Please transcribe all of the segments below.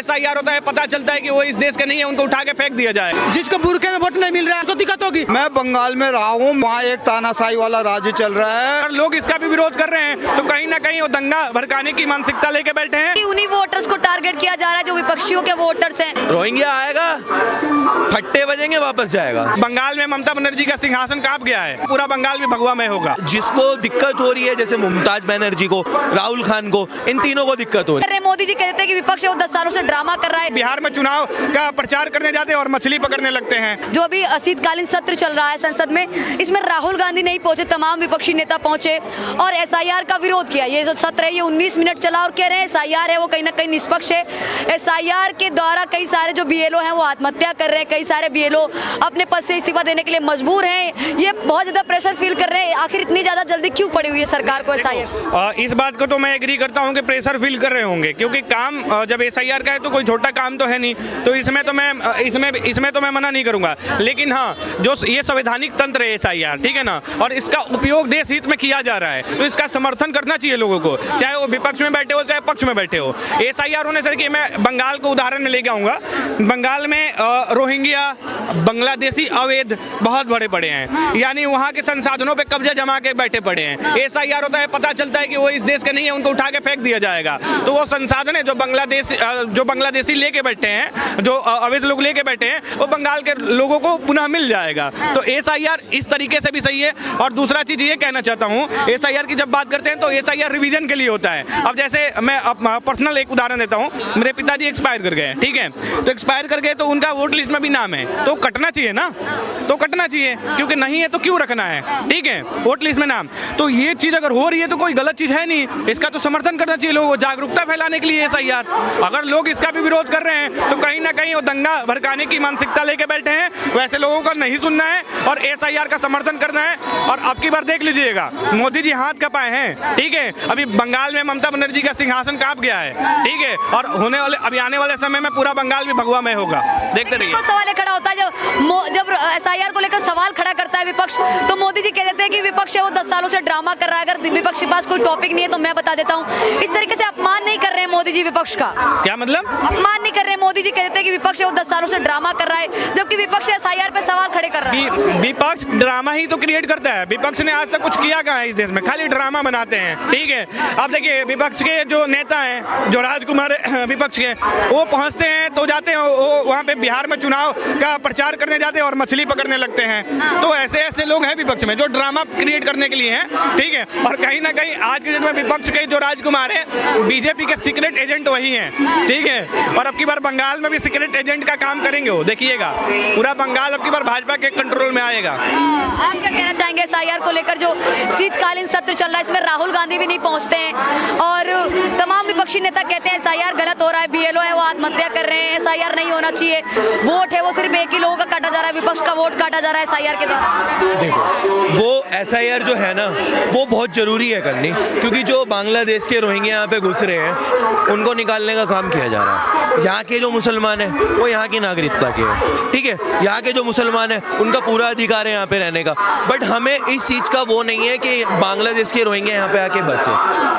SIR होता है, पता चलता है कि वो इस देश के नहीं है, उनको उठा के फेंक दिया जाए। जिसको बुरके में वोट नहीं मिल रहा है तो दिक्कत होगी। मैं बंगाल में रहा हूँ, वहाँ एक तानाशाही वाला राज चल रहा है। अगर लोग इसका भी विरोध कर रहे हैं तो कहीं ना कहीं वो दंगा भड़काने की मानसिकता लेके बैठे हैं। उन्हीं वोटर्स को टारगेट किया जा रहा है जो विपक्षियों के वोटर्स हैं। रोहिंग्या आएगा, फट्टे बजेंगे, वापस जाएगा। बंगाल में ममता बनर्जी का सिंहासन कांप गया है, पूरा बंगाल भी भगवामय होगा। जिसको दिक्कत हो रही है, जैसे मुमताज बनर्जी को, राहुल खान को, इन तीनों को दिक्कत हो रही है। मोदी जी कहते हैं कि विपक्ष वो 10 सालों से ड्रामा कर रहा है। बिहार में चुनाव का प्रचार करने जाते हैं और मछली पकड़ने लगते हैं। जो अभी शीतकालीन सत्र चल रहा है संसद में, इसमें राहुल गांधी नहीं पहुंचे, तमाम विपक्षी नेता पहुंचे और SIR का विरोध किया। ये जो सत्र है ये 19 मिनट चला और कह रहे हैं SIR है वो कहीं ना कहीं निष्पक्ष है। SIR के द्वारा कई सारे जो BLO हैं वो आत्महत्या कर रहे हैं, कई सारे BLO अपने पद से इस्तीफा देने के लिए मजबूर हैं। ये बहुत ज्यादा प्रेशर फील कर रहे हैं। आखिर इतनी ज्यादा जल्दी क्यों पड़ी हुई है सरकार को SIR? इस बात को तो मैं एग्री करता हूं कि प्रेशर फील कर रहे होंगे, क्योंकि काम जब SIR का है तो कोई छोटा काम तो है नहीं, तो इसमें तो मैं मना नहीं करूंगा। लेकिन हाँ, जो ये संवैधानिक तंत्र है SIR, ठीक है ना, और इसका उपयोग देश हित में किया जा रहा है, तो इसका समर्थन करना चाहिए लोगों को, चाहे वो विपक्ष में बैठे हो चाहे पक्ष में बैठे हो। SIR होने से कि मैं बंगाल को उदाहरण में लेके आऊंगा। बंगाल में रोहिंग्या, बांग्लादेशी अवैध बहुत बड़े हैं, यानी वहाँ के संसाधनों पे कब्जा जमा के बैठे पड़े हैं। SIR होता है, पता चलता है कि वो इस देश के नहीं है, उनको उठा के फेंक दिया जाएगा। तो वो संसाधन है जो बांग्लादेशी लेके बैठे हैं, जो अवैध लोग लेके बैठे हैं, वो बंगाल के लोगों को पुनः मिल जाएगा। तो SIR इस तरीके से भी सही है। और दूसरा चीज ये कहना चाहता हूँ, SIR की जब बात करते हैं तो SIR रिवीजन के लिए होता है। अब जैसे मैं पर्सनल एक उदाहरण देता हूँ, मेरे पिताजी एक्सपायर कर गए, ठीक है, तो एक्सपायर कर गए तो उनका वोट लिस्ट में भी नाम है, तो कटना चाहिए ना, तो कटना चाहिए, क्योंकि नहीं है तो क्यों रखना है, ठीक है, वोट लिस्ट में नाम। तो ये चीज अगर हो रही है तो कोई गलत चीज है नहीं, इसका तो समर्थन करना चाहिए लोगों को, जागरूकता फैलाने के लिए SIR। अगर लोग इसका भी विरोध कर रहे हैं तो कहीं ना कहीं वो दंगा भड़काने की मानसिकता लेके बैठे हैं। वैसे लोगों को नहीं सुनना है और SIR का समर्थन करना है। और अब की बार देख लीजिएगा, मोदी जी हाथ कपाए हैं, ठीक है, अभी बंगाल में ममता बनर्जी का सिंहासन कांप गया है, ठीक है, और होने वाले अभी आने वाले समय में पूरा बंगाल भी भगवामय होगा। देखते रहिए। सवाल खड़ा होता है जब SIR को लेकर सवाल खड़ा करता है विपक्ष, तो मोदी जी कह देते हैं कि विपक्ष है वो 10 सालों से ड्रामा कर रहा है। अगर विपक्ष के पास कोई टॉपिक नहीं है तो मैं बता देता हूँ, इस तरीके से अपमान नहीं कर रहे हैं मोदी जी विपक्ष का। क्या मतलब? अपमान नहीं कर रहे हैं। मोदी जी कह देते हैं कि विपक्ष है वो 10 सालों से ड्रामा कर रहा है, जबकि विपक्ष SIR पे सवाल खड़े कर रहा है। विपक्ष ड्रामा ही तो क्रिएट करता है। विपक्ष ने आज तक कुछ किया कहाँ है इस देश में? खाली ड्रामा बनाते हैं, ठीक है। अब देखिए, विपक्ष के जो नेता हैं, जो राजकुमार विपक्ष के, वो पहुंचते हैं तो जाते हैं वहाँ पे बिहार में चुनाव का प्रचार करने जाते हैं और मछली पकड़ने लगते हैं। तो ऐसे लोग हैं विपक्ष में जो ड्रामा क्रिएट करने के लिए हैं, ठीक है। और कहीं ना कहीं आज के डेट में विपक्ष के जो राजकुमार हैं, BJP के सीक्रेट एजेंट वही हैं, ठीक है। और अब की बार बंगाल में भी सीक्रेट एजेंट का काम करेंगे वो, देखिएगा, पूरा बंगाल अब की बार भाजपा के कंट्रोल में आएगा। आप क्या कहना चाहेंगे SIR को लेकर? जो शीतकालीन सत्र चल रहा है इसमें राहुल गांधी भी नहीं पहुंचते हैं और तमाम विपक्षी नेता कहते हैं SIR गलत हो रहा है, BLO है वो आत्महत्या कर रहे हैं, SIR नहीं होना चाहिए, वोट है वो सिर्फ एक ही लोगों का काटा जा रहा है, विपक्ष का वोट काटा जा रहा है SIR के द्वारा। देखो, वो SIR जो है ना, वो बहुत जरूरी है करनी, क्योंकि जो बांग्लादेश के रोहिंग्या यहाँ पे घुस रहे हैं उनको निकालने का काम किया जा रहा है। यहाँ के जो मुसलमान हैं वो यहाँ की नागरिकता के हैं, ठीक है, यहाँ के जो मुसलमान हैं उनका पूरा अधिकार है यहाँ पे रहने का। बट हमें इस चीज़ का वो नहीं है कि बांग्लादेश के रोहिंग्या यहाँ पे आके बसे।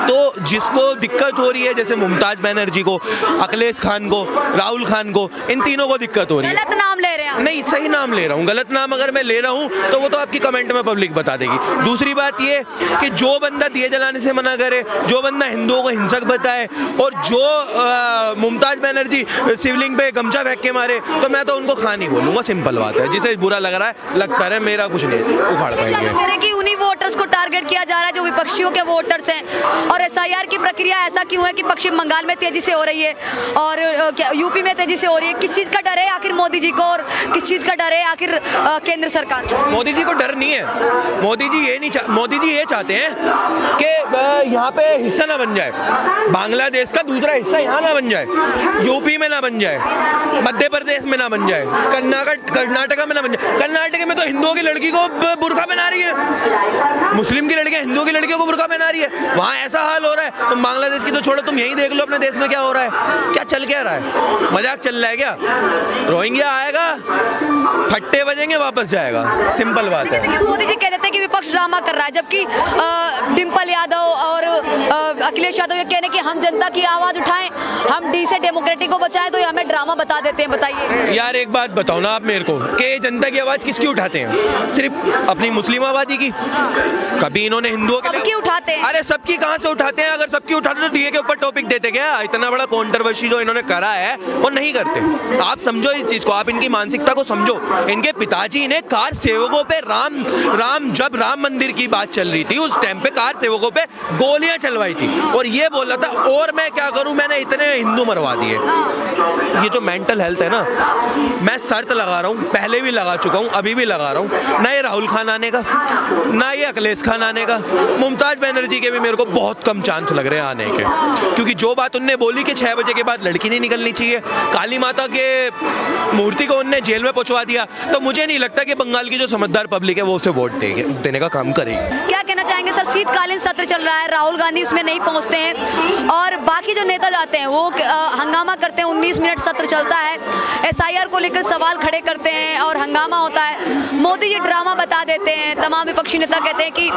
तो जिसको दिक्कत हो रही है, जैसे मुमताज बनर्जी को, अखिलेश खान को, राहुल खान को, इन तीनों को दिक्कत हो रही है। गलत नाम ले रहे हैं? नहीं, सही नाम ले रहा हूँ। गलत नाम अगर मैं ले रहा हूँ तो वो तो आपकी कमेंट में पब्लिक बता देगी। दूसरी बात ये कि जो बंदा दिए जलाने से मना करे, जो बंदा हिंदुओं को हिंसक बताए और जो मुमताज बनर्जी शिवलिंग पे गमछा फेंक के मारे, तो मैं तो उनको खान ही बोलूंगा। सिंपल बात है। जिसे बुरा लग रहा है लगता है, मेरा कुछ नहीं उखाड़ पाएंगे। कि उन्हीं वोटर्स को टारगेट किया जा रहा है जो विपक्षियों के वोटर्स हैं। और SIR की प्रक्रिया ऐसा क्यों है कि पश्चिम बंगाल में तेजी से हो रही है और यूपी में तेजी से हो रही है? किस चीज का डर है आखिर मोदी जी को, और किस चीज का डर है आखिर केंद्र सरकार से? मोदी जी को डर नहीं है। मोदी जी ये चाहते हैं कि यहाँ पे हिस्सा ना बन जाए, बांग्लादेश का दूसरा हिस्सा यहाँ ना बन जाए, यूपी में ना बन जाए, मध्य प्रदेश में ना बन जाए, कर्नाटका में ना बन जाए। कर्नाटक में तो हिंदुओं की लड़की को बुर्का पहना रही है, मुस्लिम की लड़कियां हिंदुओं की लड़कियों को बुर्का पहना रही है, वहाँ ऐसा हाल हो रहा है। तुम बांग्लादेश की तो छोड़ो, तुम यही देख लो अपने देश में क्या हो रहा है, क्या चल क्या रहा है। मजाक चल रहा है क्या? रोहिंग्या आएगा, फट्टे बजेंगे, वापस जाएगा, सिंपल बात है। मोदी जी कह देते हैं कि विपक्ष विपक्ष ड्रामा कर रहा है, जबकि डिम्पल यादव और अखिलेश यादव ये कह रहे हैं कि हम जनता की आवाज उठाएं, हम डी से डेमोक्रेटिक को बचाएं, तो ये हमें ड्रामा बता देते हैं। बताइए यार एक बात बताओ ना आप मेरे को कि जनता की आवाज किसकी उठाते हैं? सिर्फ अपनी मुस्लिम आबादी की? कभी इन्होंने हिंदुओं के सबकी उठाते हैं। अरे सबकी कहां से उठाते हैं? अगर सबकी उठाते तो डीए के ऊपर टॉपिक देते क्या? इतना बड़ा कंट्रोवर्सी जो इन्होंने करा है वो नहीं करते। आप समझो इस चीज को, आप इनकी मानसिकता को समझो। इनके पिताजी ने कार सेवकों पे जब राम मंदिर की बात चल रही थी उस टाइम पे कार सेवकों पे गोलियां चलवाई थी और ये बोला था और मैं क्या करूं, मैंने इतने हिंदू मरवा दिए। ये जो मेंटल हेल्थ है ना, मैं शर्त लगा रहा हूं, पहले भी लगा चुका हूं, अभी भी लगा रहा हूं, ना ये राहुल खान आने का, ना ये अखिलेश खान आने का, मुमताज बनर्जी के भी मेरे को बहुत कम चांस लग रहे हैं आने के। क्योंकि जो बात उनने बोली कि 6 बजे के बाद लड़की नहीं निकलनी चाहिए, काली माता के मूर्ति को उनने जेल में पहुंचवा दिया, तो मुझे नहीं लगता कि बंगाल की जो समझदार पब्लिक है वो उसे वोट देने का काम करेगी। क्या कहना चाहेंगे सर? शीतकालीन सत्र चल रहा है, राहुल गांधी उसमें नहीं पहुंचते हैं और बाकी जो नेता जाते हैं वो हंगामा करते हैं। 19 मिनट सत्र चलता है, एसआईआर को लेकर सवाल खड़े करते हैं और हंगामा होता है। मोदी जी ड्रामा बता देते हैं, तमाम विपक्षी नेता कहते हैं कि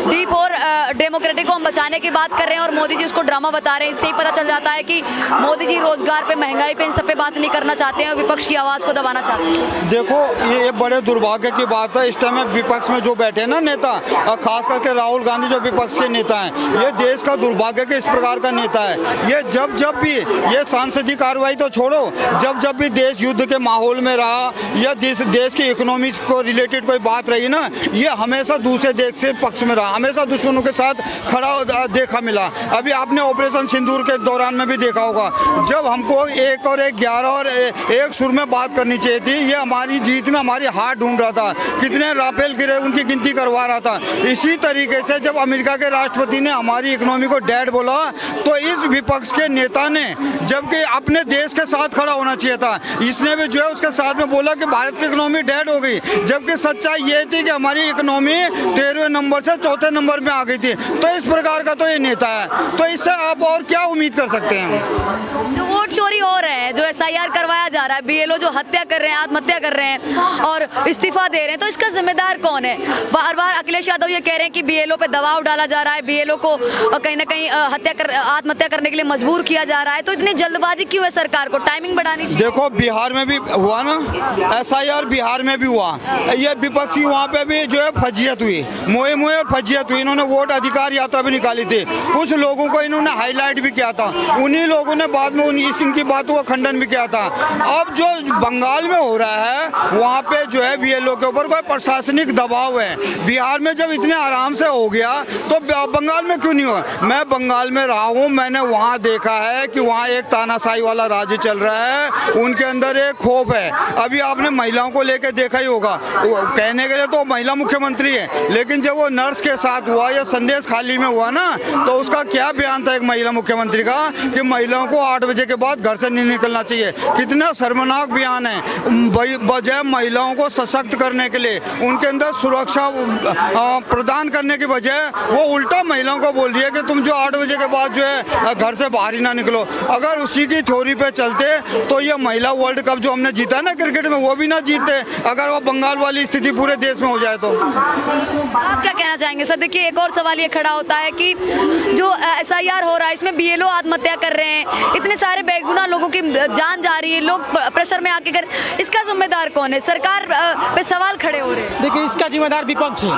D4 डेमोक्रेटिक को हम बचाने की बात कर रहे हैं और मोदी जी उसको ड्रामा बता रहे हैं। इससे ही पता चल जाता है कि मोदी जी रोजगार पे, महंगाई पे, इन सब पे बात नहीं करना चाहते हैं, विपक्ष की आवाज को दबाना चाहते हैं। देखो ये बड़े दुर्भाग्य की बात है, इस टाइम में विपक्ष में जो बैठे ना नेता, और खास करके राहुल गांधी जो विपक्ष के नेता हैं, ये देश का दुर्भाग्य के इस प्रकार का नेता है। ये जब भी ये सांसदीय कार्रवाई तो छोड़ो, जब भी देश युद्ध के माहौल में रहा या देश की इकोनॉमी को रिलेटेड कोई बात रही ना, ये हमेशा दूसरे देश से पक्ष में रहा, हमेशा दुश्मनों के साथ खड़ा देखा मिला। अभी आपने ऑपरेशन सिंदूर के दौरान में भी देखा होगा, जब हमको 1 और 1 11 और 1 सुर में बात करनी चाहिए थी, ये हमारी जीत में हमारी हार ढूंढ रहा था, कितने राफेल गिरे उनकी गिनती करवा रहा था। इसी तरीके से जब अमेरिका के राष्ट्रपति ने हमारी इकोनॉमी को डेड बोला, तो इस विपक्ष के नेता ने जबकि अपने देश के साथ खड़ा होना चाहिए था, इसने भी जो है उसके साथ में बोला कि भारत की इकोनॉमी डेड हो गई, जबकि सच्चाई ये थी कि हमारी इकोनॉमी 13वें नंबर से 4थे नंबर में आ गई थी। तो इस प्रकार का तो ये नेता है, तो इससे आप और क्या उम्मीद कर सकते हैं? जो वोट चोरी हो रहे हैं, जो एसआईआर करवाया जा रहा है, बीएलओ जो हत्या कर रहे हैं, आत्महत्या कर रहे हैं और इस्तीफा दे रहे हैं, तो इसका जिम्मेदार कौन है? बार बार अखिलेश यादव ये कह रहे हैं कि बीएलओ पे दबाव डाला जा रहा है, बीएलओ को कहीं ना कहीं आत्महत्या करने के लिए मजबूर किया जा रहा है, तो इतनी जल्दबाजी क्यों है सरकार को? टाइमिंग बढ़ानी चाहिए। देखो बिहार में भी हुआ ना एसआईआर, बिहार में भी हुआ, ये विपक्षी वहाँ पे भी जो है फजीयत हुई, मोए और फजीयत हुई। इन्होंने वोट अधिकार यात्रा भी निकाली थी, कुछ लोगों को इन्होंने हाईलाइट भी किया था, उन्हीं लोगों ने बाद में इनकी बातों का खंडन भी किया था। अब जो बंगाल में हो रहा है वहाँ पे जो है बीएलओ के ऊपर कोई प्रशासनिक दबाव है। बिहार में जब इतने आराम से हो गया तो बंगाल में क्यों नहीं हुआ? मैं बंगाल में रहा हूँ, मैंने वहाँ देखा है कि वहाँ एक तानाशाही वाला राज्य चल रहा है, उनके अंदर एक खौफ है। अभी आपने महिलाओं को लेकर देखा ही होगा, कहने के लिए तो महिला मुख्यमंत्री है, लेकिन जब वो नर्स के साथ हुआ या संदेश खाली में हुआ ना, तो उसका क्या बयान था एक महिला मुख्यमंत्री का कि महिलाओं को 8 बजे के बाद घर से नहीं निकलना चाहिए। कितना शर्मनाक बयान है। बजाय महिलाओं को सशक्त करने के लिए, उनके अंदर सुरक्षा प्रदान करने की बजाय वो उल्टा महिलाओं को बोल दिया कि तुम जो 8 बजे के बाद जो है घर से बाहर ही ना निकलो। अगर उसी की थ्योरी पे चलते तो ये महिला वर्ल्ड कप जो हमने जीता है ना क्रिकेट में, वो भी ना जीतते अगर वो बंगाल वाली स्थिति पूरे देश में हो जाए तो। आप क्या कहना चाहेंगे सर? देखिए एक और सवाल ये खड़ा होता है कि जो एसआईआर हो रहा है इसमें बीएलओ आत्महत्या कर रहे हैं, इतने सारे बेगुनाह लोगों की जान जा रही है, लोग प्रेशर में आके कर, इसका जिम्मेदार कौन है? सरकार पे सवाल खड़े हो रहे हैं। देखिए इसका जिम्मेदार विपक्ष है,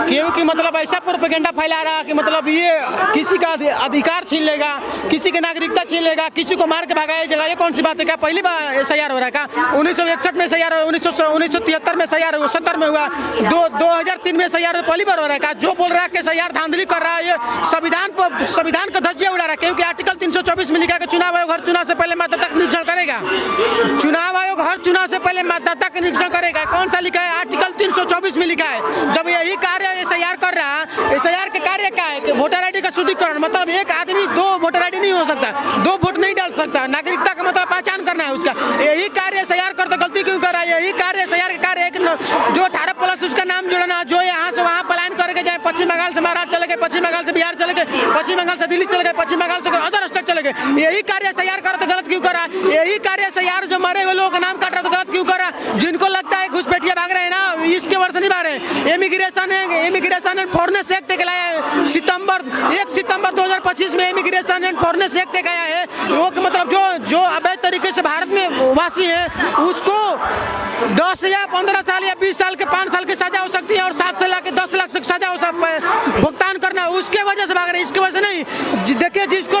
क्योंकि मतलब ऐसा प्रोपेगेंडा फैला रहा है कि मतलब ये किसी का अधिकार छीन लेगा, किसी की नागरिकता छीन लेगा, किसी को मार के भगाया जाएगा। ये कौन सी बात है? क्या पहली बार एसआईआर हो रहा है क्या? 1961 में एसआईआर, 1973 में एसआईआर, 70 में हुआ, 2003 में एसआईआर पहली बार हो रहा है क्या? जो बोल रहा है कि एसआईआर धांधली कर रहा है, ये संविधान को धज्जियां उड़ा रहा है, क्योंकि आर्टिकल 324 में लिखा है कि चुनाव आयोग हर चुनाव से पहले मतदाता का निरीक्षण करेगा। चुनाव आयोग हर चुनाव से पहले मतदाता का निरीक्षण करेगा। कौन सा लिखा है? आर्टिकल 324 में लिखा है। जब यही कार्य एसआईआर कर रहा है, एसआईआर के कार्य क्या है कि वोटर आईडी का शुद्धिकरण, मतलब एक आदमी 2 वोटर आईडी नहीं हो सकता, 2 वोट नहीं डाल सकता, नागरिकता का मतलब पहचान करना है उसका। यही कार्य एसआईआर करते गलती क्यों कर रहा है? यही कार्य एसआईआर का कार्य है कि जो 18+ उसका नाम जोड़ना, जो यहाँ से वहाँ पलायन करके जाए, पश्चिम बंगाल से महाराष्ट्र चले गए, पश्चिम बंगाल से बिहार चले गए, पश्चिम बंगाल से दिल्ली चले गए, पश्चिम बंगाल से अदर स्टेट चले गए, यही कार्य एसआईआर करते गलत क्यों कर रहा है? यही कार्य एसआईआर जो मरे हुए लोगों का नाम काट रहा है गलत क्यों कर रहा है? जिनको लगता है घुसपैठिया भाग रहे हैं ना, इसके वर्ष नहीं भाग रहे हैं, इमिग्रेशन एंड फॉरेनर्स एक्ट एक लाया है 1 सितंबर 2025 में इमिग्रेशन एंड फॉरेनर्स एक्ट एक आया है। वो कि मतलब जो अवैध तरीके से भारत में वासी है उसको 10 या 15 साल या 20 साल के 5 साल की सजा हो सकती है और 7 से लाके 10 लाख तक सजा हो भुगतान करना है। उसके वजह से भाग रहे हैं, इसके वजह से नहीं। देखिए जिसको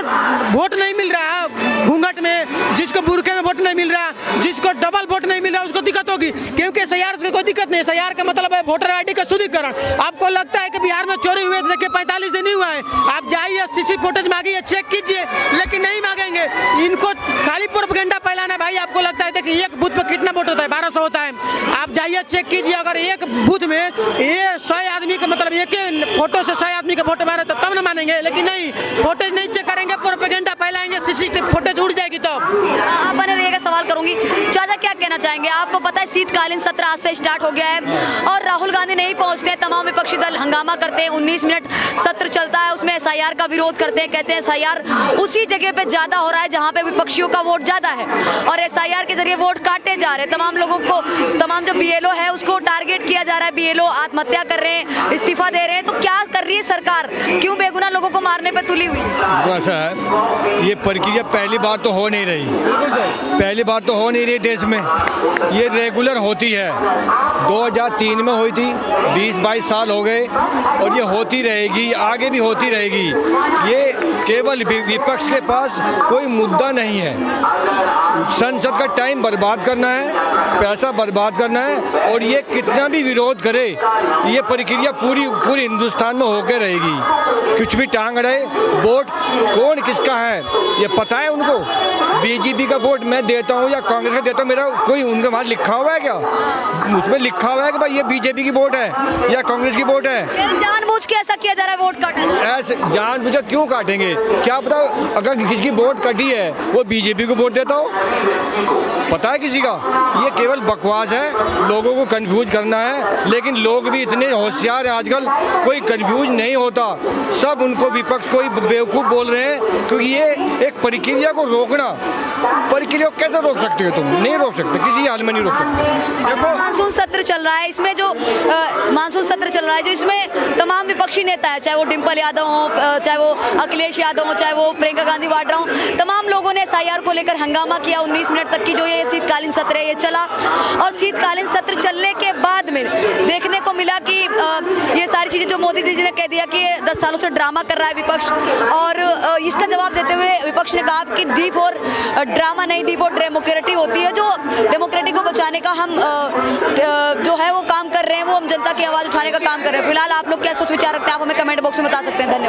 वोट नहीं मिल रहा है घूंघट में, जिसको बुरके में वोट नहीं मिल रहा, जिसको डबल वोट नहीं मिल रहा, उसको दिक्कत होगी, क्योंकि एसआईआर से कोई दिक्कत नहीं। एसआईआर का मतलब है वोटर आईडी का शुद्धिकरण। आपको लगता है कि बिहार में चोरी हुए, देखिए 45 दिन ही हुआ है, आप जाइए सीसी फुटेज मांगिए, चेक कीजिए, लेकिन नहीं मांगेंगे। इनको खाली प्रोपेगेंडा फैलाना है। भाई आपको लगता है देखिए एक बूथ पर कितना वोट होता है? 1200 होता है। आप जाइए चेक कीजिए, अगर एक बूथ में ये 100 आदमी का मतलब एक फोटो से 100 आदमी का वोट मारे तब न मानेंगे, लेकिन नहीं, फुटेज नहीं चेक करेंगे, प्रोपेगेंडा फैलाएंगे, सीसीटीवी फुटेज उड़ जाएगी। तो आप बने रहिएगा, सवाल करूंगी। चाचा क्या कहना चाहेंगे? आपको पता है शीतकालीन सत्र आज से स्टार्ट हो गया है और राहुल गांधी नहीं पहुंचते, तमाम विपक्षी दल हंगामा करते हैं। 19 मिनट सत्र चलता है, उसमें एसआईआर का विरोध करते हैं, कहते हैं एसआईआर उसी जगह पे ज्यादा हो रहा है जहां पे विपक्षियों का वोट ज्यादा है और एसआईआर के जरिए वोट काटे जा रहे हैं। तमाम लोगों को, तमाम जो बीएलओ है उसको टारगेट किया जा रहा है, बीएलओ आत्महत्या कर रहे हैं, इस्तीफा दे रहे हैं। तो क्या कर रही है सरकार? क्यों बेगुनाह लोगों को मारने पे तुली हुई? ऐसा है, ये प्रक्रिया पहली बार तो हो नहीं रही, पहली बार तो हो नहीं रही देश में, ये रेगुलर होती है। 2003 में हुई थी, 20-22 साल हो गए और ये होती रहेगी, आगे भी होती रहेगी। ये केवल विपक्ष के पास कोई मुद्दा नहीं है, संसद का टाइम बर्बाद करना है, पैसा बर्बाद करना है और ये कितना भी विरोध करे ये प्रक्रिया पूरी हिंदुस्तान में होकर रहेगी। कुछ भी टांग रहे, वोट कौन किसका है ये पता है उनको। बीजेपी का वोट मैं देता हूँ या कांग्रेस का देता हूँ, मेरा कोई उनके वहाँ लिखा हुआ है क्या? उसमें लिखा हुआ है कि भाई ये बीजेपी की वोट है या कांग्रेस की वोट है? जानबूझ के ऐसा किया जा रहा है, वोट काटा जा रहा है। ऐसे जानबूझ के क्यों काटेंगे? क्या पता अगर किसकी वोट कटी है वो बीजेपी को वोट देता हो, पता है किसी का? ये केवल बकवास है, लोगों को कंफ्यूज करना है। लेकिन लोग भी इतने होशियार हैं आजकल, कोई कंफ्यूज नहीं होता, सब उनको विपक्ष को ही बेवकूफ़ बोल रहे हैं। क्योंकि ये एक प्रक्रिया को रोकना, प्रक्रिया को कैसे रोक सकते हो तुम? नहीं रोक सकते, किसी हाल में नहीं रोक सकते। देखो मानसून सत्र चल रहा है, इसमें जो मानसून सत्र चल रहा है जो इसमें तमाम विपक्षी नेता है, चाहे वो डिम्पल यादव हो, चाहे वो अखिलेश यादव हो, चाहे वो प्रियंका गांधी वाड्रा हो, तमाम लोगों ने एसआईआर को लेकर हंगामा किया। 19 मिनट तक की जो ये शीतकालीन सत्र है ये चला और शीतकालीन सत्र चलने के बाद में देखने को मिला कि ये सारी चीज़ें जो मोदी जी ने कह दिया कि 10 सालों से ड्रामा कर रहा है विपक्ष, और इसका जवाब देते हुए विपक्ष ने कहा कि D4 ड्रामा नहीं, D4 डेमोक्रेटिक होती है, जो डेमोक्रेटिक को बचाने का हम जो है वो काम कर रहे हैं, वो हम जनता की आवाज़ उठाने का काम कर रहे हैं। फिलहाल आप लोग क्या सोच विचार रखते हैं, आप हमें कमेंट बॉक्स में बता सकते हैं। धन्यवाद।